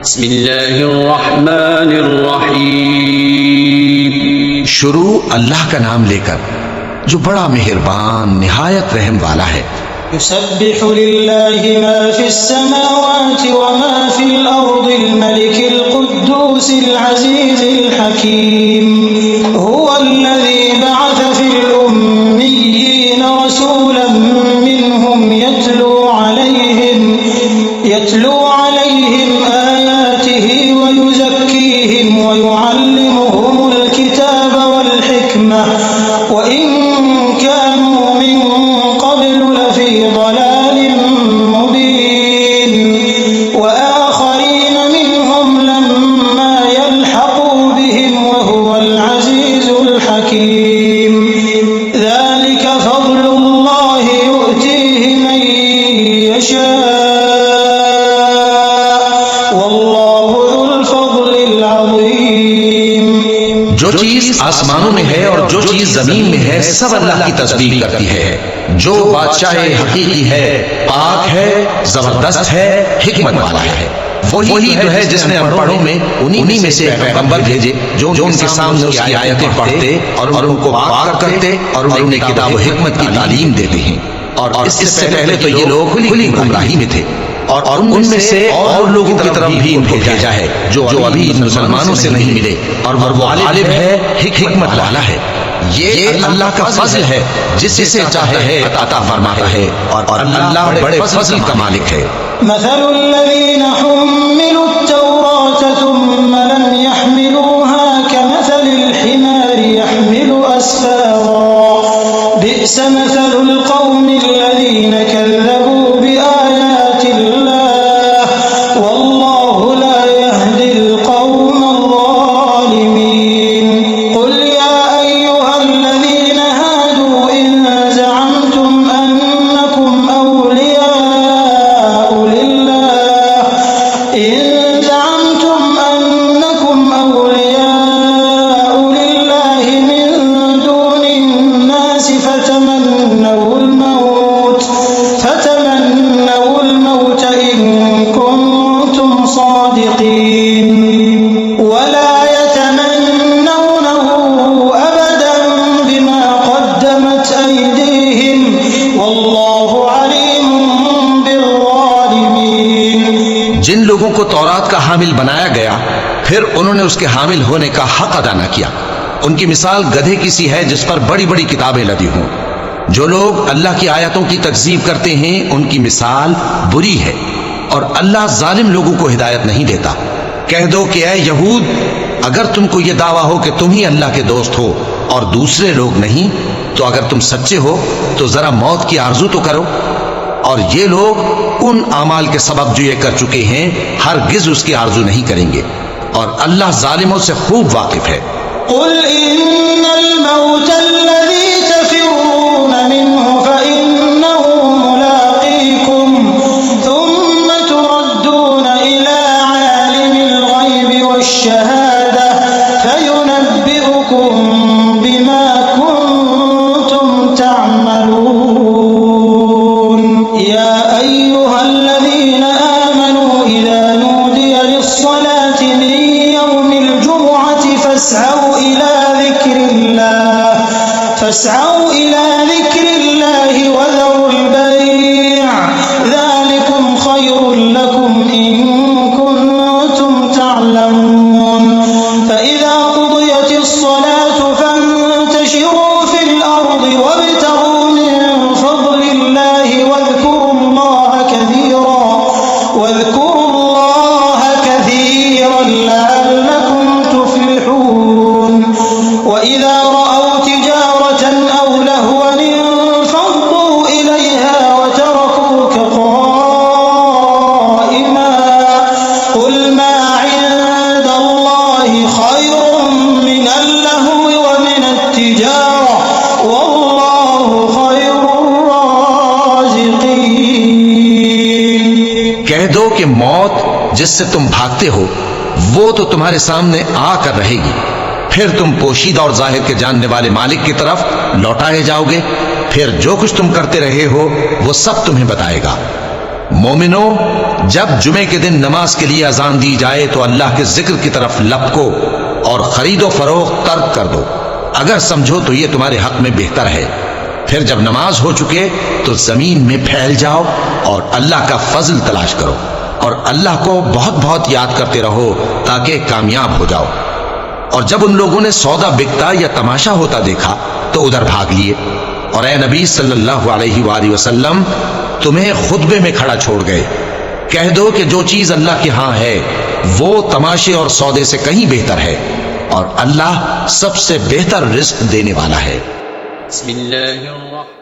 بسم اللہ الرحمن الرحیم، شروع اللہ کا نام لے کر جو بڑا مہربان نہایت رحم والا ہے۔ يسبح لله ما في السماوات وما في الأرض الملك القدوس العزيز الحكيم هو الذي بعث في الأميين رسولا منهم يتلو عليهم آياته ويزكيهم ويعلمهم الكتاب والحكمة وإن كانوا من قبل لفي ضلال مبين وآخرين منهم لما يلحقوا بهم وهو العزيز الحكيم ذلك فضل الله يؤتيه من يشاء والله ذو الفضل العظيم۔ جو چیز آسمانوں میں ہے اور جو چیز زمین میں ہے سب اللہ کی تسبیح کرتی ہے۔ جو بادشاہ حقیقی ہے، پاک ہے، زبردست ہے، حکمت والا ہے۔ وہی تو ہے جس نے انپڑھوں میں انہی میں سے پیغمبر بھیجے جو ان کے سامنے اس کی آیتیں پڑھتے اور ان کو پاک کرتے اور انہیں کتاب و حکمت کی تعلیم دیتے ہیں۔ اور اس سے پہلے تو یہ لوگ کھلی گمراہی میں تھے، اور ان میں سے اور لوگوں کی طرف بھی ان کو بھیجا ہے جو ابھی مسلمانوں سے نہیں ملے، اور وہ عالم ہے، حکمت والا ہے۔ یہ اللہ کا فضل ہے، جسے چاہتا ہے عطا فرماتا ہے، اور اللہ بڑے فضل کا مالک ہے۔ مثل الذين حملوا التوراة ثم لم يحملوها كمثل الحمار يحمل أسفارا بئس مثل القوم الذين كذبوا بآيات الله والله لا يهدي القوم الظالمين۔ قل يا أيها الذين هادوا إن زعمتم أنكم أولياء لله من دون الناس فتمنوا الموت إن كنتم صادقين ولا يتمنونه أبدا بما قدمت أيديهم والله عليم بالظالمين۔ جن لوگوں کو تورات کا حامل بنایا گیا پھر انہوں نے اس کے حامل ہونے کا حق ادا نہ کیا، ان کی مثال گدھے کی سی ہے جس پر بڑی بڑی کتابیں لدی ہوں۔ جو لوگ اللہ کی آیتوں کی تکذیب کرتے ہیں ان کی مثال بری ہے، اور اللہ ظالم لوگوں کو ہدایت نہیں دیتا۔ کہہ دو کہ اے یہود، اگر تم کو یہ دعویٰ ہو کہ تم ہی اللہ کے دوست ہو اور دوسرے لوگ نہیں، تو اگر تم سچے ہو تو ذرا موت کی آرزو تو کرو۔ اور یہ لوگ ان اعمال کے سبب جو یہ کر چکے ہیں ہرگز اس کی آرزو نہیں کریں گے، اور اللہ ظالموں سے خوب واقف ہے۔ قل إن الموت الذي تفرون منه فإنه ملاقيكم ثم تردون إلى عالم الغيب والشهادة فينبئكم بما كنتم تعملون۔ يا أيها الذين آمنوا إذا نودي للصلاة من يوم الجمعة فاسعوا إلى ذكر الله وذروا البيع ذلكم خير لكم إن كنتم تعلمون۔ فإذا قضيت الصلاة فانتشروا في الأرض وابتغوا من فضل الله واذكروا الله كثيرا لعلكم تفلحون۔ وإذا رأوا تجارة أو لهوا انفضوا إليها وتركوك قائما قل ما عند الله خير من اللهو ومن التجارة والله خير الرازقين۔ کہہ دو کہ موت جس سے تم بھاگتے ہو وہ تو تمہارے سامنے آ کر رہے گی، پھر تم پوشیدہ اور ظاہر کے جاننے والے مالک کی طرف لوٹائے جاؤ گے، پھر جو کچھ تم کرتے رہے ہو وہ سب تمہیں بتائے گا۔ مومنو، جب جمعے کے دن نماز کے لیے اذان دی جائے تو اللہ کے ذکر کی طرف لپکو اور خرید و فروخت ترک کر دو، اگر سمجھو تو یہ تمہارے حق میں بہتر ہے۔ پھر جب نماز ہو چکے تو زمین میں پھیل جاؤ اور اللہ کا فضل تلاش کرو، اور اللہ کو بہت بہت یاد کرتے رہو تاکہ کامیاب ہو جاؤ۔ اور جب ان لوگوں نے سودا بکتا یا تماشا ہوتا دیکھا تو ادھر بھاگ لیے، اور اے نبی صلی اللہ علیہ وآلہ وسلم تمہیں خطبے میں کھڑا چھوڑ گئے۔ کہہ دو کہ جو چیز اللہ کے ہاں ہے وہ تماشے اور سودے سے کہیں بہتر ہے، اور اللہ سب سے بہتر رزق دینے والا ہے۔ بسم اللہ الرحمن